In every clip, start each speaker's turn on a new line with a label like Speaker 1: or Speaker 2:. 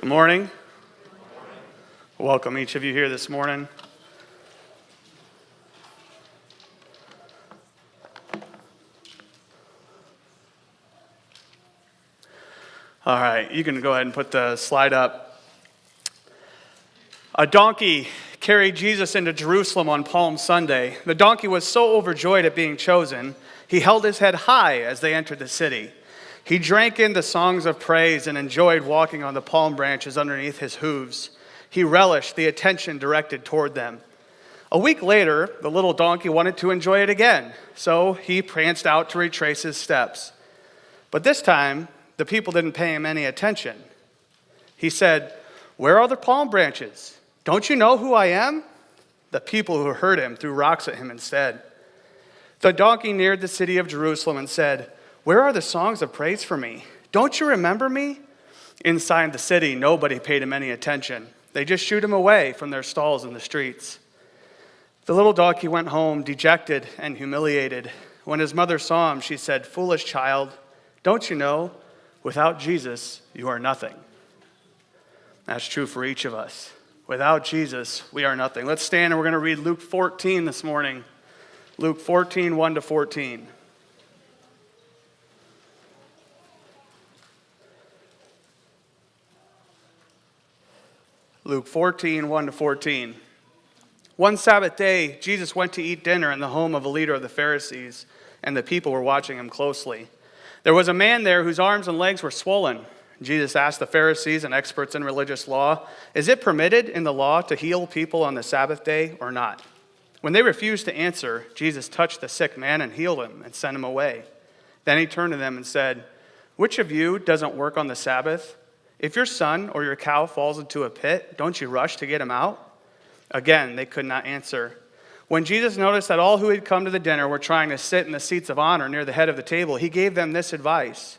Speaker 1: Good morning. Welcome each of you here this morning. All right, you can go ahead and put the slide up. A donkey carried Jesus into Jerusalem on Palm Sunday. The donkey was so overjoyed at being chosen, he held his head high as they entered the city. He drank in the songs of praise and enjoyed walking on the palm branches underneath his hooves. He relished the attention directed toward them. A week later, the little donkey wanted to enjoy it again, so he pranced out to retrace his steps. But this time, the people didn't pay him any attention. He said, "Where are the palm branches? Don't you know who I am?" The people who heard him threw rocks at him instead. The donkey neared the city of Jerusalem and said, "Where are the songs of praise for me? Don't you remember me?" Inside the city, nobody paid him any attention. They just shooed him away from their stalls in the streets. The little donkey went home, dejected and humiliated. When his mother saw him, she said, "Foolish child, don't you know, without Jesus, you are nothing." That's true for each of us. Without Jesus, we are nothing. Let's stand and we're going to read Luke 14 this morning. Luke 14, 1 to 14. Luke 14, 1 to 14. One Sabbath day, Jesus went to eat dinner in the home of a leader of the Pharisees, and the people were watching him closely. There was a man there whose arms and legs were swollen. Jesus asked the Pharisees and experts in religious law, "Is it permitted in the law to heal people on the Sabbath day or not?" When they refused to answer, Jesus touched the sick man and healed him and sent him away. Then he turned to them and said, "Which of you doesn't work on the Sabbath? If your son or your cow falls into a pit, don't you rush to get him out?" Again, they could not answer. When Jesus noticed that all who had come to the dinner were trying to sit in the seats of honor near the head of the table, he gave them this advice: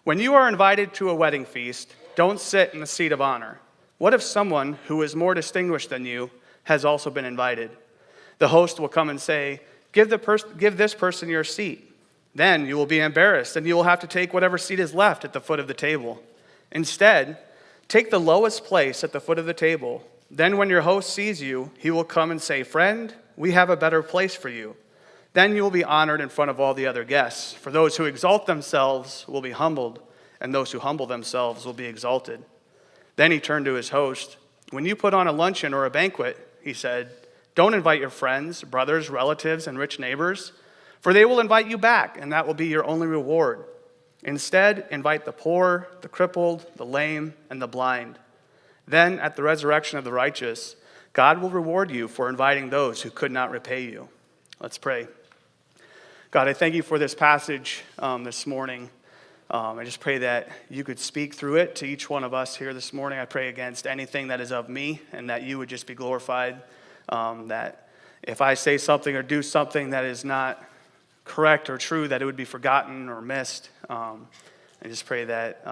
Speaker 1: "When you are invited to a wedding feast, don't sit in the seat of honor. What if someone who is more distinguished than you has also been invited? The host will come and say, 'Give this person your seat.' Then you will be embarrassed, and you will have to take whatever seat is left at the foot of the table. Instead, take the lowest place at the foot of the table. Then when your host sees you, he will come and say, 'Friend, we have a better place for you.' Then you will be honored in front of all the other guests. For those who exalt themselves will be humbled, and those who humble themselves will be exalted." Then he turned to his host. "When you put on a luncheon or a banquet," he said, "don't invite your friends, brothers, relatives, and rich neighbors, for they will invite you back, and that will be your only reward. Instead, invite the poor, the crippled, the lame, and the blind. Then, at the resurrection of the righteous, God will reward you for inviting those who could not repay you." Let's pray. God, I thank you for this passage this morning. I just pray that you could speak through it to each one of us here this morning. I pray against anything that is of me, and that you would just be glorified. That if I say something or do something that is not correct or true, that it would be forgotten or missed. I just pray that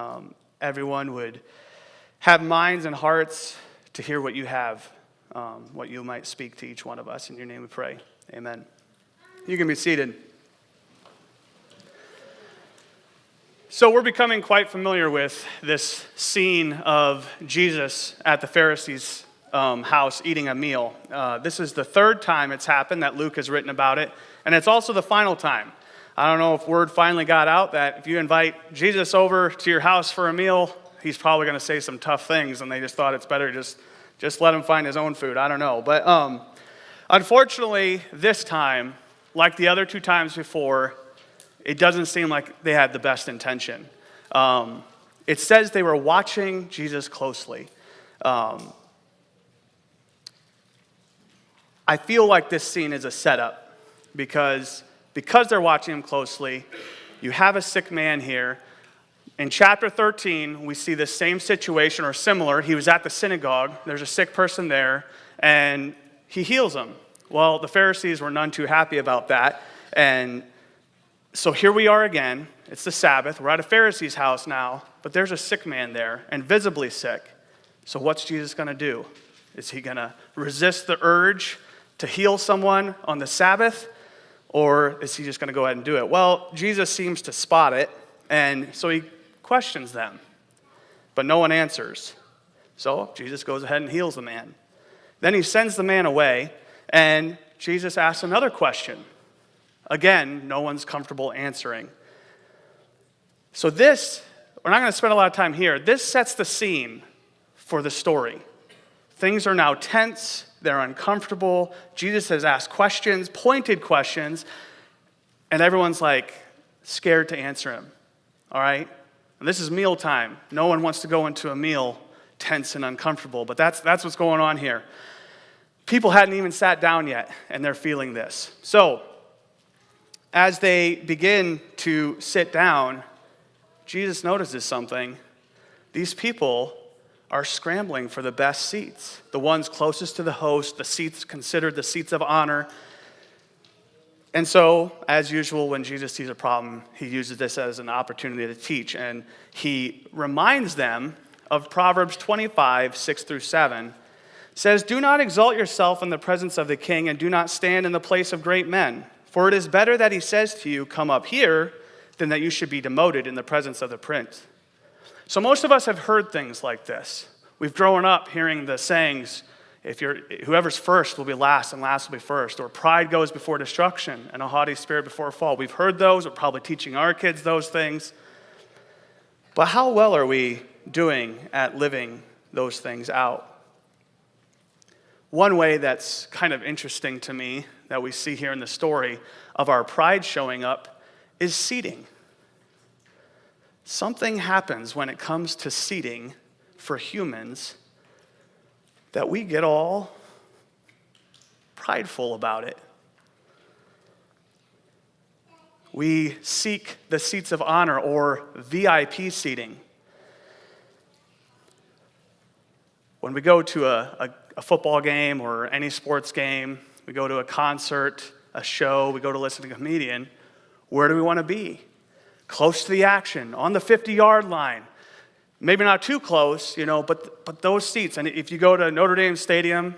Speaker 1: everyone would have minds and hearts to hear what you have, what you might speak to each one of us. In your name we pray. Amen. You can be seated. So we're becoming quite familiar with this scene of Jesus at the Pharisees' house eating a meal. This is the third time it's happened that Luke has written about it, and it's also the final time. I don't know if word finally got out that if you invite Jesus over to your house for a meal, he's probably going to say some tough things, and they just thought it's better just let him find his own food. I don't know. But unfortunately, this time, like the other two times before, it doesn't seem like they had the best intention. It says they were watching Jesus closely. I feel like this scene is a setup because they're watching him closely. You have a sick man here. In chapter 13, we see the same situation or similar. He was at the synagogue. There's a sick person there, and he heals him. Well, the Pharisees were none too happy about that. And so here we are again. It's the Sabbath. We're at a Pharisee's house now, but there's a sick man there, and visibly sick. So what's Jesus going to do? Is he going to resist the urge to heal someone on the Sabbath, or is he just going to go ahead and do it? Well, Jesus seems to spot it, and so he questions them, but no one answers. So Jesus goes ahead and heals the man. Then he sends the man away, and Jesus asks another question. Again, no one's comfortable answering. So this, we're not going to spend a lot of time here. This sets the scene for the story. Things are now tense. They're uncomfortable. Jesus has asked questions, pointed questions, and everyone's like scared to answer him. All right? And this is mealtime. No one wants to go into a meal tense and uncomfortable, but that's what's going on here. People hadn't even sat down yet, and they're feeling this. So, as they begin to sit down, Jesus notices something. These people are scrambling for the best seats, the ones closest to the host, the seats considered the seats of honor. And so, as usual, when Jesus sees a problem, he uses this as an opportunity to teach, and he reminds them of Proverbs 25, 6 through 7, says, "Do not exalt yourself in the presence of the king, and do not stand in the place of great men. For it is better that he says to you, 'Come up here,' than that you should be demoted in the presence of the prince." So most of us have heard things like this. We've grown up hearing the sayings, whoever's first will be last and last will be first, or pride goes before destruction and a haughty spirit before a fall. We've heard those. We're probably teaching our kids those things. But how well are we doing at living those things out? One way that's kind of interesting to me that we see here in the story of our pride showing up is seating. Something happens when it comes to seating for humans that we get all prideful about it. We seek the seats of honor or VIP seating. When we go to a football game or any sports game, we go to a concert, a show, we go to listen to a comedian, where do we want to be? Close to the action, on the 50-yard line. Maybe not too close, but those seats. And if you go to Notre Dame Stadium,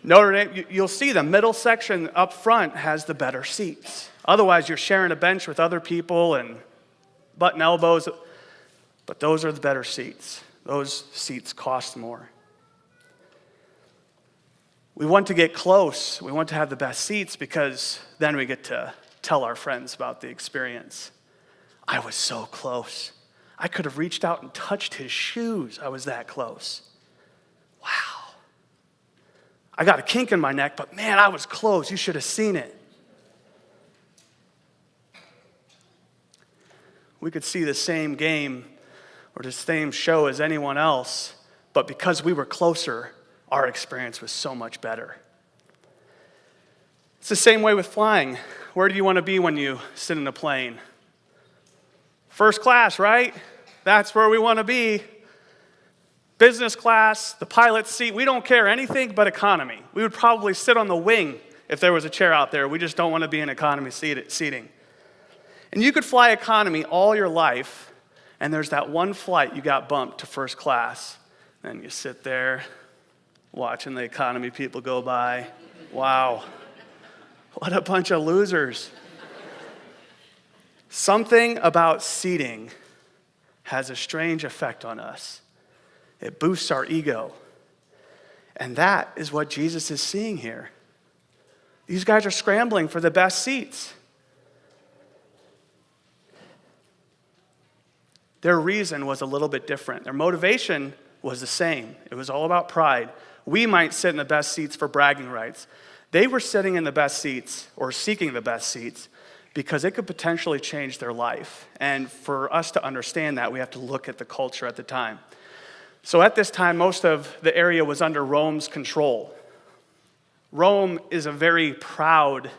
Speaker 1: Notre Dame, you'll see the middle section up front has the better seats. Otherwise, you're sharing a bench with other people and butting elbows. But those are the better seats. Those seats cost more. We want to get close. We want to have the best seats because then we get to tell our friends about the experience. I was so close. I could have reached out and touched his shoes. I was that close. Wow. I got a kink in my neck, but man, I was close. You should have seen it. We could see the same game or the same show as anyone else, but because we were closer, our experience was so much better. It's the same way with flying. Where do you want to be when you sit in a plane? First class, right? That's where we want to be. Business class, the pilot's seat, we don't care anything but economy. We would probably sit on the wing if there was a chair out there. We just don't want to be in economy seating. And you could fly economy all your life, and there's that one flight you got bumped to first class. And you sit there watching the economy people go by. Wow, what a bunch of losers. Something about seating has a strange effect on us. It boosts our ego. And that is what Jesus is seeing here. These guys are scrambling for the best seats. Their reason was a little bit different. Their motivation was the same. It was all about pride. We might sit in the best seats for bragging rights. They were sitting in the best seats or seeking the best seats because it could potentially change their life. And for us to understand that, we have to look at the culture at the time. So at this time, most of the area was under Rome's control. Rome is a very proud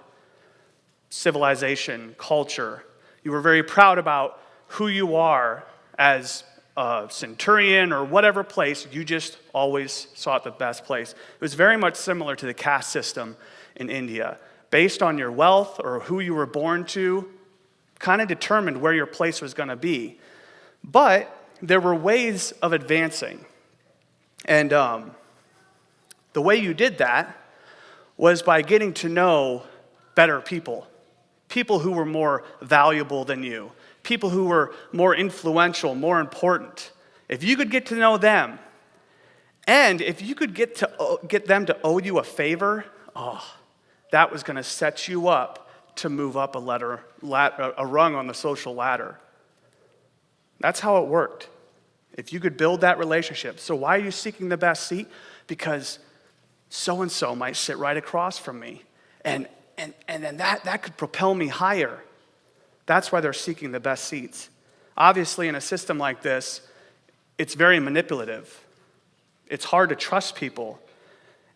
Speaker 1: civilization, culture. You were very proud about who you are as a centurion or whatever place. You just always sought the best place. It was very much similar to the caste system in India. Based on your wealth or who you were born to, kind of determined where your place was going to be. But there were ways of advancing. And the way you did that was by getting to know better people. People who were more valuable than you. People who were more influential, more important. if you could get to know them, and if you could get them to owe you a favor, that was going to set you up to move up a rung on the social ladder. That's how it worked. If you could build that relationship. So why are you seeking the best seat? Because so-and-so might sit right across from me. And then that could propel me higher. That's why they're seeking the best seats. Obviously, in a system like this, it's very manipulative. It's hard to trust people.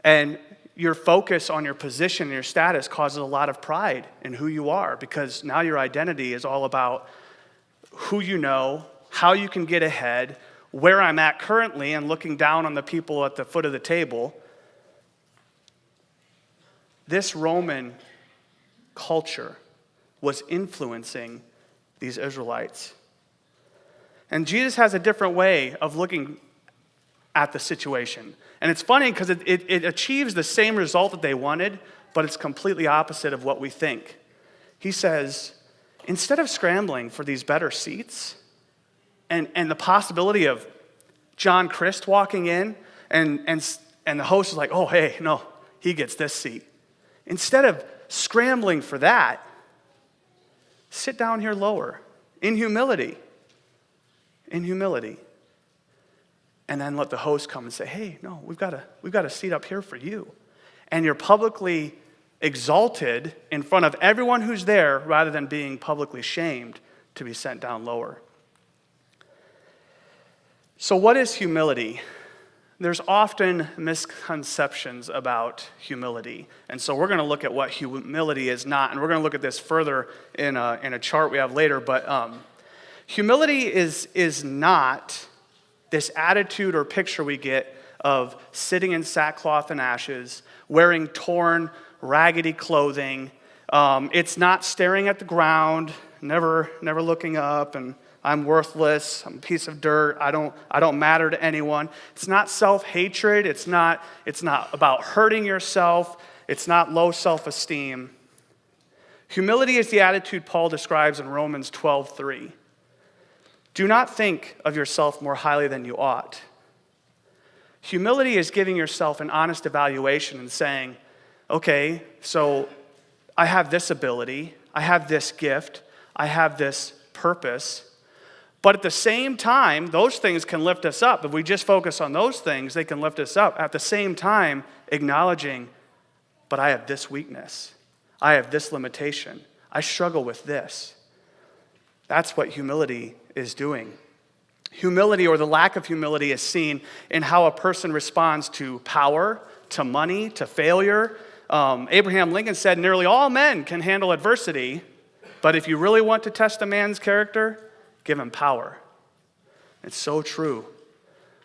Speaker 1: And your focus on your position and your status causes a lot of pride in who you are, because now your identity is all about who you know, how you can get ahead, where I'm at currently, and looking down on the people at the foot of the table. This Roman culture was influencing these Israelites. And Jesus has a different way of looking at the situation. And it's funny because it achieves the same result that they wanted, but it's completely opposite of what we think. He says, instead of scrambling for these better seats and the possibility of John Christ walking in and the host is like, oh, hey, no, he gets this seat. Instead of scrambling for that, sit down here lower in humility. In humility. And then let the host come and say, hey, no, we've got a seat up here for you. And you're publicly exalted in front of everyone who's there rather than being publicly shamed to be sent down lower. So what is humility? There's often misconceptions about humility. And so we're going to look at what humility is not. And we're going to look at this further in a chart we have later. But humility is not this attitude or picture we get of sitting in sackcloth and ashes, wearing torn, raggedy clothing. It's not staring at the ground, never looking up, and I'm worthless, I'm a piece of dirt, I don't matter to anyone. It's not self-hatred, it's not about hurting yourself, it's not low self-esteem. Humility is the attitude Paul describes in Romans 12:3. Do not think of yourself more highly than you ought. Humility is giving yourself an honest evaluation and saying, okay, so I have this ability, I have this gift, I have this purpose, but at the same time, those things can lift us up. If we just focus on those things, they can lift us up. At the same time, acknowledging, but I have this weakness, I have this limitation, I struggle with this. That's what humility is doing. Humility, or the lack of humility, is seen in how a person responds to power, to money, to failure. Abraham Lincoln said, nearly all men can handle adversity, but if you really want to test a man's character, give him power. It's so true.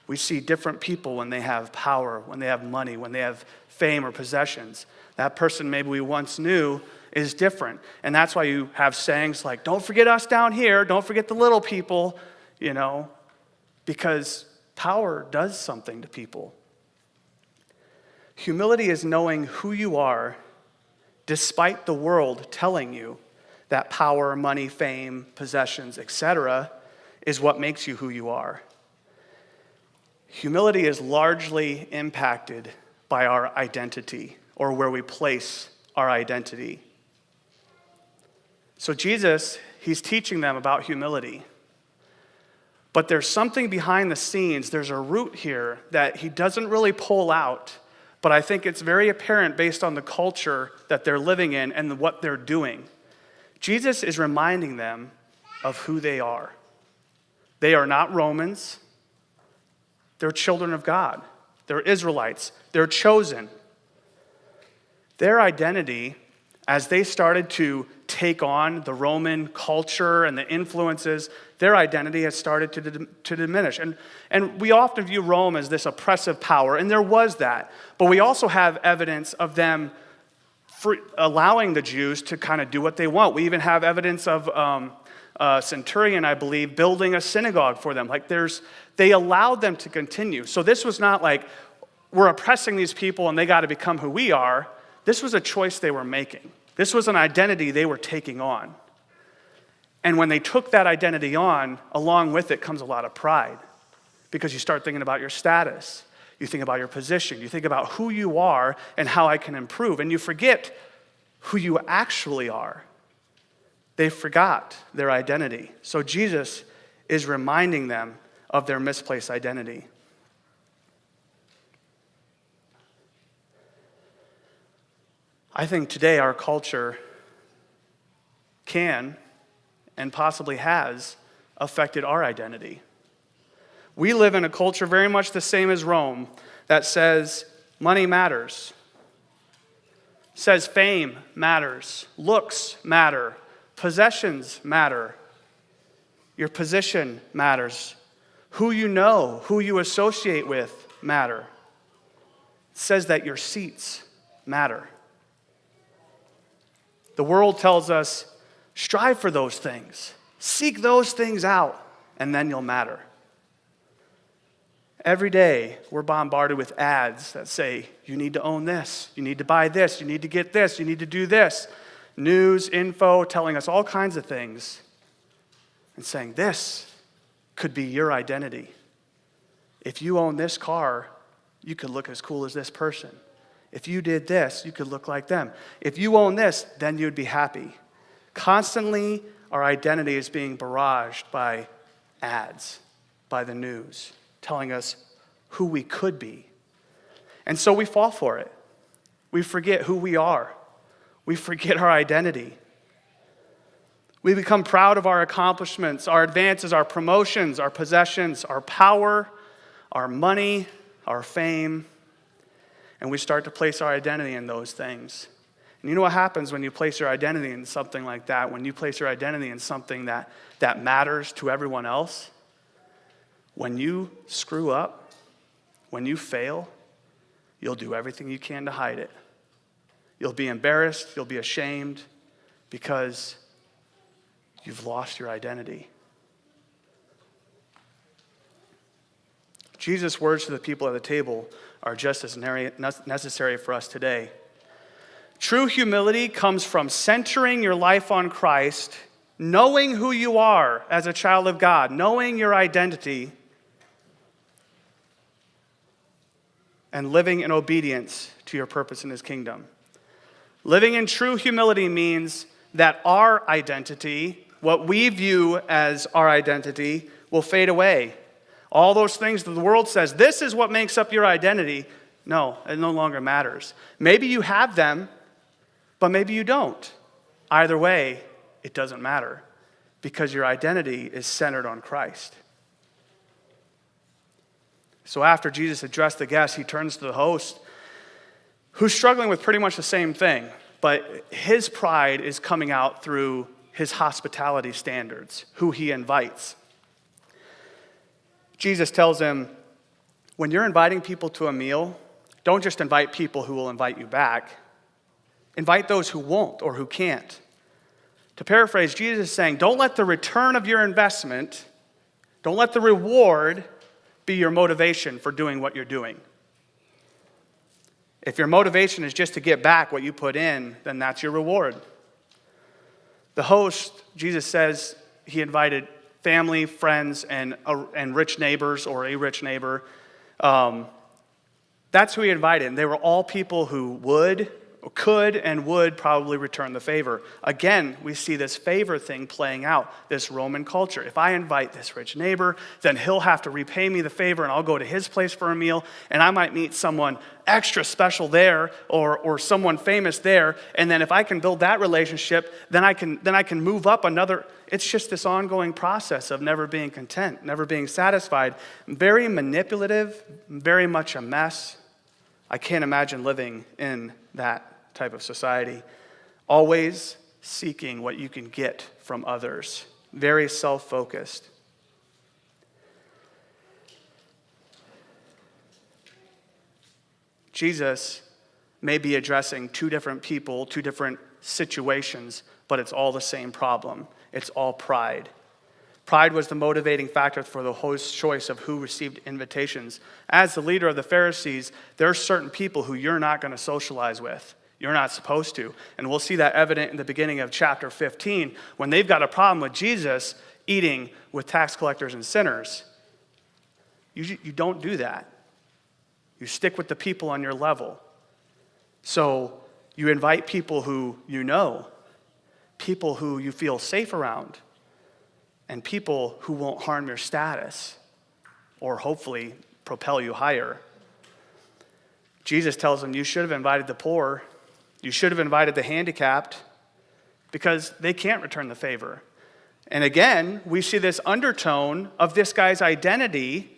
Speaker 1: We see different people when they have power, when they have money, when they have fame or possessions. That person maybe we once knew is different. And that's why you have sayings like, don't forget us down here, don't forget the little people, because power does something to people. Humility is knowing who you are despite the world telling you that power, money, fame, possessions, etc. is what makes you who you are. Humility is largely impacted by our identity, or where we place our identity. So Jesus, he's teaching them about humility. But there's something behind the scenes, there's a root here that he doesn't really pull out, but I think it's very apparent based on the culture that they're living in and what they're doing. Jesus is reminding them of who they are. They are not Romans. They're children of God. They're Israelites. They're chosen. Their identity, as they started to take on the Roman culture and the influences, their identity has started to diminish. And we often view Rome as this oppressive power, and there was that. But we also have evidence of them allowing the Jews to kind of do what they want. We even have evidence of a centurion, I believe, building a synagogue for them. They allowed them to continue. So this was not like, we're oppressing these people and they got to become who we are. This was a choice they were making. This was an identity they were taking on. And when they took that identity on, along with it comes a lot of pride. because you start thinking about your status. You think about your position. You think about who you are and how I can improve. And you forget who you actually are. They forgot their identity. So Jesus is reminding them of their misplaced identity. I think today our culture can and possibly has affected our identity. We live in a culture very much the same as Rome that says money matters, says fame matters, looks matter, possessions matter, your position matters, who you know, who you associate with matter. It says that your seats matter. The world tells us, strive for those things, seek those things out, and then you'll matter. Every day, we're bombarded with ads that say, you need to own this, you need to buy this, you need to get this, you need to do this. News, info, telling us all kinds of things and saying, this could be your identity. If you own this car, you could look as cool as this person. If you did this, you could look like them. If you own this, then you'd be happy. Constantly, our identity is being barraged by ads, by the news, telling us who we could be. And so we fall for it. We forget who we are. We forget our identity. We become proud of our accomplishments, our advances, our promotions, our possessions, our power, our money, our fame, and we start to place our identity in those things. And you know what happens when you place your identity in something like that? When you place your identity in something that matters to everyone else? When you screw up, when you fail, you'll do everything you can to hide it. You'll be embarrassed, you'll be ashamed, because you've lost your identity. Jesus' words to the people at the table are just as necessary for us today. True humility comes from centering your life on Christ, knowing who you are as a child of God, knowing your identity, and living in obedience to your purpose in His kingdom. Living in true humility means that our identity, what we view as our identity, will fade away. All those things that the world says, this is what makes up your identity. No, it no longer matters. Maybe you have them, but maybe you don't. Either way, it doesn't matter, because your identity is centered on Christ. So after Jesus addressed the guests, he turns to the host, who's struggling with pretty much the same thing, but his pride is coming out through his hospitality standards, who he invites. Jesus tells him, when you're inviting people to a meal, don't just invite people who will invite you back. Invite those who won't or who can't. To paraphrase, Jesus is saying, don't let the return of your investment, don't let the reward be your motivation for doing what you're doing. If your motivation is just to get back what you put in, then that's your reward. The host, Jesus says, he invited family, friends, and rich neighbors or a rich neighbor. That's who he invited. And they were all people who could and would probably return the favor. Again, we see this favor thing playing out, this Roman culture. If I invite this rich neighbor, then he'll have to repay me the favor, and I'll go to his place for a meal, and I might meet someone extra special there or someone famous there, and then if I can build that relationship, then I can move up another. It's just this ongoing process of never being content, never being satisfied. Very manipulative, very much a mess. I can't imagine living in that type of society. Always seeking what you can get from others. Very self-focused. Jesus may be addressing two different people, two different situations, but it's all the same problem. It's all pride. Pride was the motivating factor for the host's choice of who received invitations. As the leader of the Pharisees, there are certain people who you're not going to socialize with. You're not supposed to. And we'll see that evident in the beginning of chapter 15 when they've got a problem with Jesus eating with tax collectors and sinners. You don't do that. You stick with the people on your level. So you invite people who you know, people who you feel safe around, and people who won't harm your status or hopefully propel you higher. Jesus tells them you should have invited the poor, you should have invited the handicapped, because they can't return the favor. And again, we see this undertone of this guy's identity.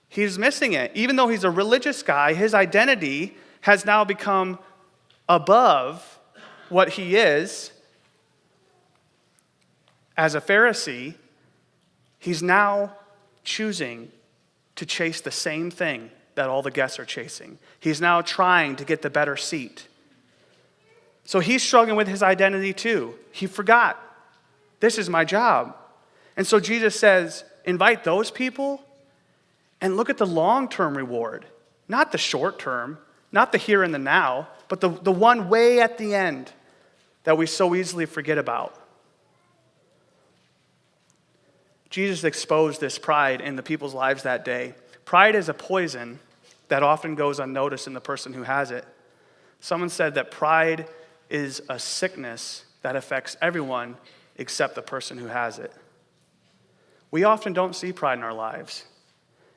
Speaker 1: He's missing it. Even though he's a religious guy, his identity has now become above what he is. As a Pharisee, he's now choosing to chase the same thing that all the guests are chasing. He's now trying to get the better seat. So he's struggling with his identity too. He forgot, this is my job. And so Jesus says, invite those people and look at the long-term reward, not the short-term, not the here and the now, but the one way at the end that we so easily forget about. Jesus exposed this pride in the people's lives that day. Pride is a poison that often goes unnoticed in the person who has it. Someone said that pride is a sickness that affects everyone except the person who has it. We often don't see pride in our lives.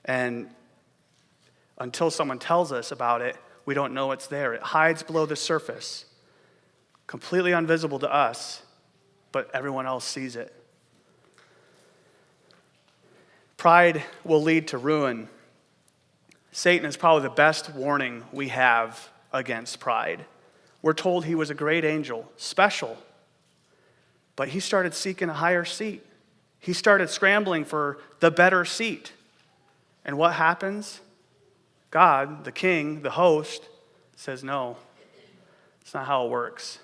Speaker 1: And until someone tells us about it, we don't know it's there. It hides below the surface, completely invisible to us, but everyone else sees it. Pride will lead to ruin. Satan is probably the best warning we have against pride. We're told he was a great angel, special, but he started seeking a higher seat. He started scrambling for the better seat. And what happens? God, the king, the host, says, no, it's not how it works,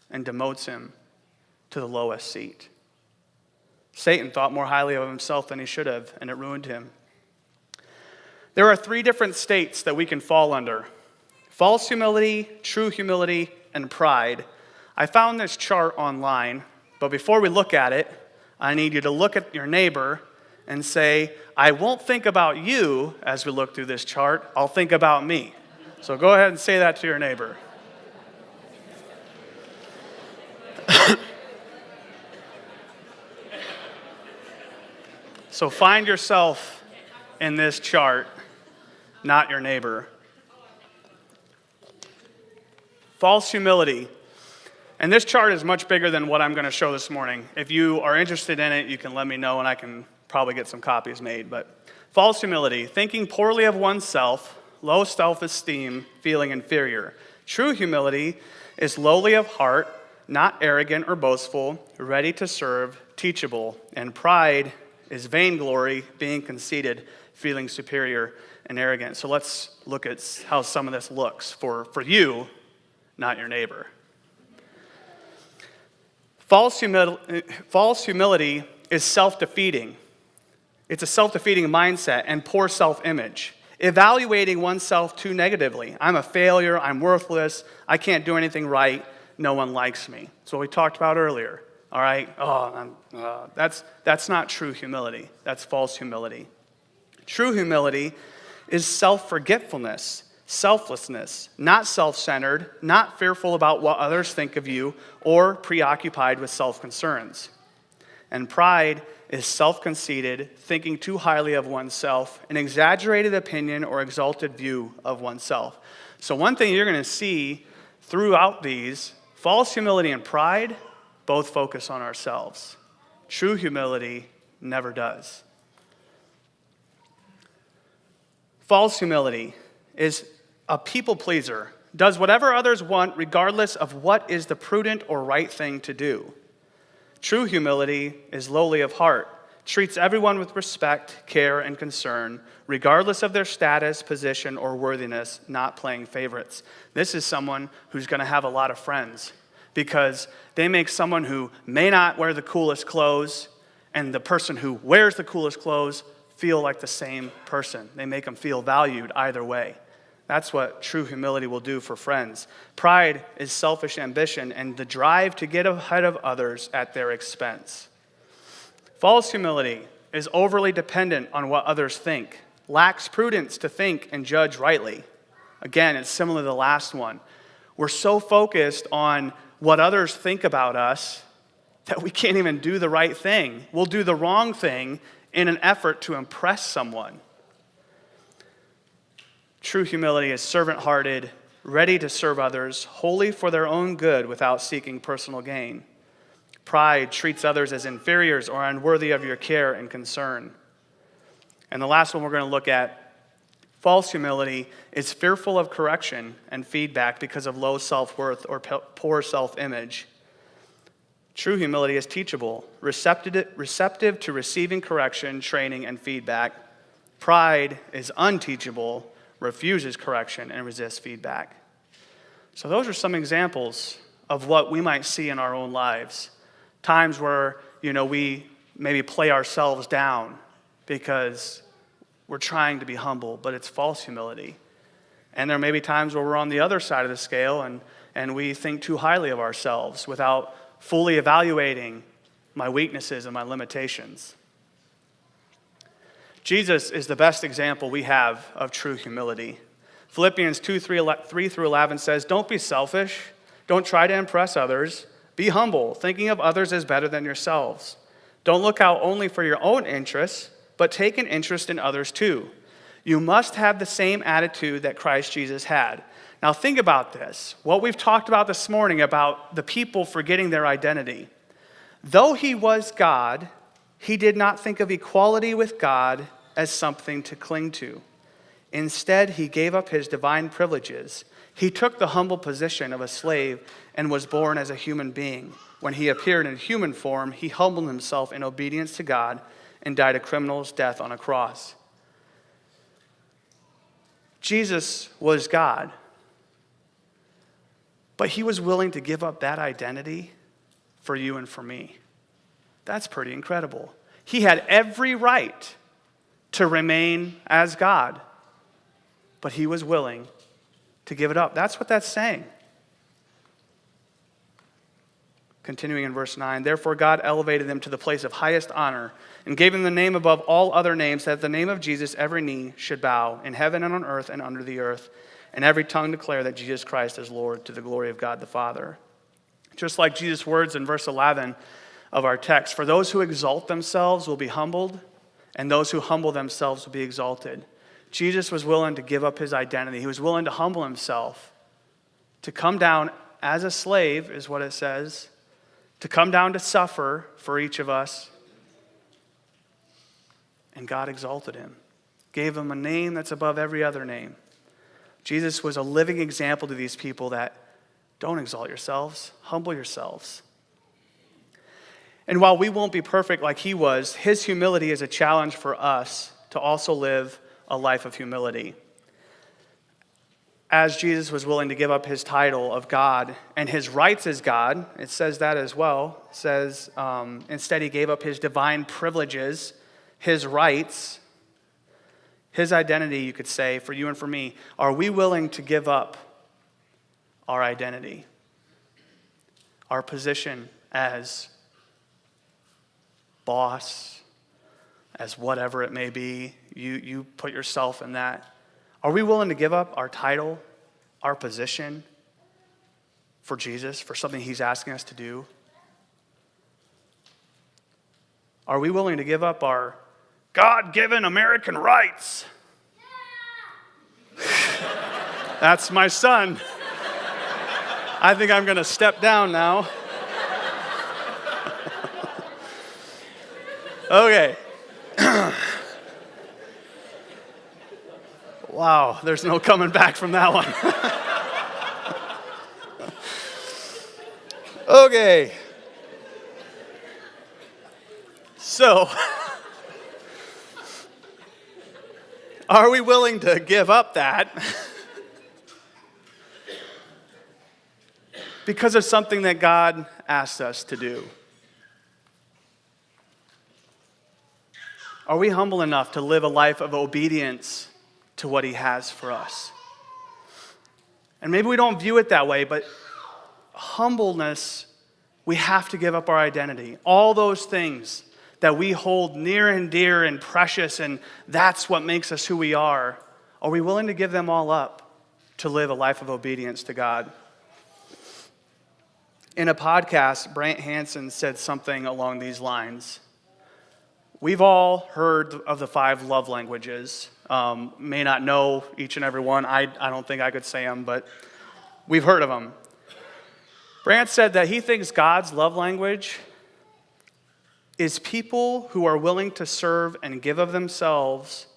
Speaker 1: and demotes him to the lowest seat. Satan thought more highly of himself than he should have, and it ruined him. There are 3 different states that we can fall under: false humility, true humility, and pride. I found this chart online, but before we look at it, I need you to look at your neighbor and say, I won't think about you as we look through this chart, I'll think about me. So go ahead and say that to your neighbor. So find yourself in this chart, not your neighbor. False humility. And this chart is much bigger than what I'm going to show this morning. If you are interested in it, you can let me know and I can probably get some copies made. But false humility, thinking poorly of oneself, low self-esteem, feeling inferior. True humility is lowly of heart, not arrogant or boastful, ready to serve, teachable. And pride is vainglory, being conceited, feeling superior and arrogant. So let's look at how some of this looks for you, not your neighbor. False humility is self-defeating. It's a self-defeating mindset and poor self-image. Evaluating oneself too negatively. I'm a failure, I'm worthless, I can't do anything right, no one likes me. That's what we talked about earlier. All right? That's not true humility. That's false humility. True humility is self-forgetfulness, selflessness, not self-centered, not fearful about what others think of you, or preoccupied with self-concerns. And pride is self-conceited, thinking too highly of oneself, an exaggerated opinion or exalted view of oneself. So one thing you're going to see throughout these, false humility and pride both focus on ourselves. True humility never does. False humility is a people pleaser, does whatever others want regardless of what is the prudent or right thing to do. True humility is lowly of heart, treats everyone with respect, care, and concern, regardless of their status, position, or worthiness, not playing favorites. This is someone who's going to have a lot of friends because they make someone who may not wear the coolest clothes and the person who wears the coolest clothes feel like the same person. They make them feel valued either way. That's what true humility will do for friends. Pride is selfish ambition and the drive to get ahead of others at their expense. False humility, is overly dependent on what others think, lacks prudence to think and judge rightly. Again, it's similar to the last one. We're so focused on what others think about us that we can't even do the right thing. We'll do the wrong thing in an effort to impress someone. True humility is servant-hearted, ready to serve others, wholly for their own good without seeking personal gain. Pride treats others as inferiors or unworthy of your care and concern. And the last one we're going to look at, false humility, is fearful of correction and feedback because of low self-worth or poor self-image. True humility is teachable, receptive to receiving correction, training, and feedback. Pride is unteachable, refuses correction, and resists feedback. So those are some examples of what we might see in our own lives. Times where, we maybe play ourselves down because we're trying to be humble, but it's false humility. And there may be times where we're on the other side of the scale and we think too highly of ourselves without fully evaluating my weaknesses and my limitations. Jesus is the best example we have of true humility. Philippians 2:3-11 says, "Don't be selfish. Don't try to impress others. Be humble, thinking of others as better than yourselves. Don't look out only for your own interests, but take an interest in others too. You must have the same attitude that Christ Jesus had." Now think about this. What we've talked about this morning about the people forgetting their identity. Though he was God, he did not think of equality with God as something to cling to. Instead, he gave up his divine privileges. He took the humble position of a slave and was born as a human being. When he appeared in human form, he humbled himself in obedience to God and died a criminal's death on a cross. Jesus was God, but he was willing to give up that identity for you and for me. That's pretty incredible. He had every right to remain as God, but he was willing to give it up. That's what that's saying. Continuing in verse 9, "Therefore God elevated him to the place of highest honor and gave him the name above all other names, that at the name of Jesus every knee should bow in heaven and on earth and under the earth, and every tongue declare that Jesus Christ is Lord, to the glory of God the Father." Just like Jesus' words in verse 11 of our text, "For those who exalt themselves will be humbled, and those who humble themselves will be exalted." Jesus was willing to give up his identity. He was willing to humble himself, to come down as a slave, is what it says, to come down to suffer for each of us. And God exalted him, gave him a name that's above every other name. Jesus was a living example to these people that don't exalt yourselves, humble yourselves. And while we won't be perfect like he was, his humility is a challenge for us to also live a life of humility. As Jesus was willing to give up his title of God and his rights as God, it says that as well. It says, instead he gave up his divine privileges, his rights, his identity, you could say, for you and for me. Are we willing to give up our identity, our position as boss, as whatever it may be? You put yourself in that. Are we willing to give up our title, our position for Jesus, for something he's asking us to do? Are we willing to give up our God-given American rights? That's my son. I think I'm going to step down now. Okay. Wow, there's no coming back from that one. Okay. So, are we willing to give up that because of something that God asked us to do? Are we humble enough to live a life of obedience to what he has for us? And maybe we don't view it that way, but humbleness, we have to give up our identity. All those things that we hold near and dear and precious, and that's what makes us who we are we willing to give them all up to live a life of obedience to God? In a podcast, Brant Hansen said something along these lines. We've all heard of the 5 love languages. May not know each and every one. I don't think I could say them, but we've heard of them. Brant said that he thinks God's love language is people who are willing to serve and give of themselves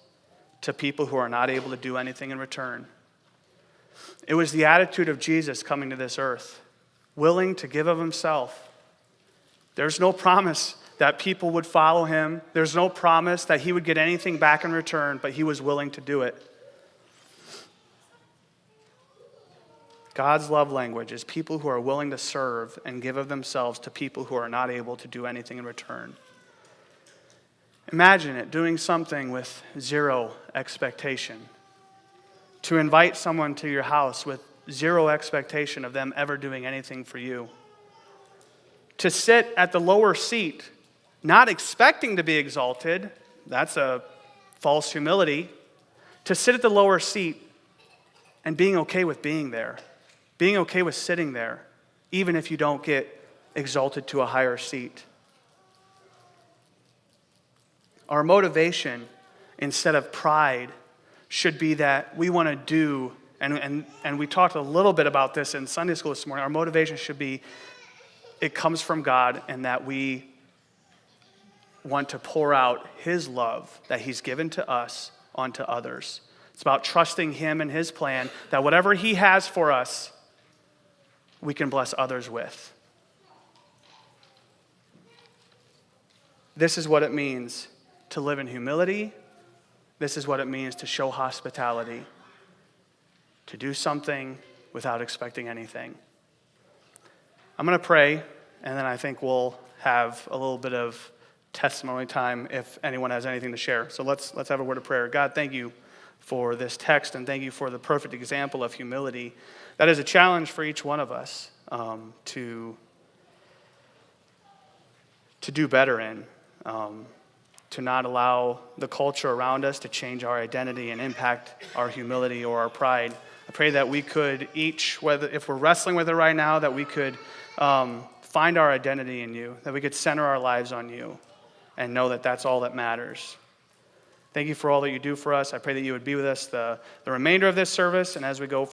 Speaker 1: to people who are not able to do anything in return. It was the attitude of Jesus coming to this earth, willing to give of himself. There's no promise that people would follow him. There's no promise that he would get anything back in return, but he was willing to do it. God's love language is people who are willing to serve and give of themselves to people who are not able to do anything in return. Imagine it, doing something with 0 expectation. To invite someone to your house with 0 expectation of them ever doing anything for you. To sit at the lower seat, not expecting to be exalted, that's a false humility. To sit at the lower seat and being okay with being there. Being okay with sitting there, even if you don't get exalted to a higher seat. Our motivation, instead of pride, should be that we want to do, and we talked a little bit about this in Sunday school this morning, our motivation should be, it comes from God, and that we want to pour out his love that he's given to us onto others. It's about trusting him and his plan, that whatever he has for us, we can bless others with. This is what it means to live in humility. This is what it means to show hospitality. To do something without expecting anything. I'm going to pray, and then I think we'll have a little bit of testimony time if anyone has anything to share. So let's have a word of prayer. God, thank you for this text, and thank you for the perfect example of humility. That is a challenge for each one of us to do better in, to not allow the culture around us to change our identity and impact our humility or our pride. I pray that we could each, whether if we're wrestling with it right now, that we could find our identity in you, that we could center our lives on you and know that that's all that matters. Thank you for all that you do for us. I pray that you would be with us the remainder of this service and as we go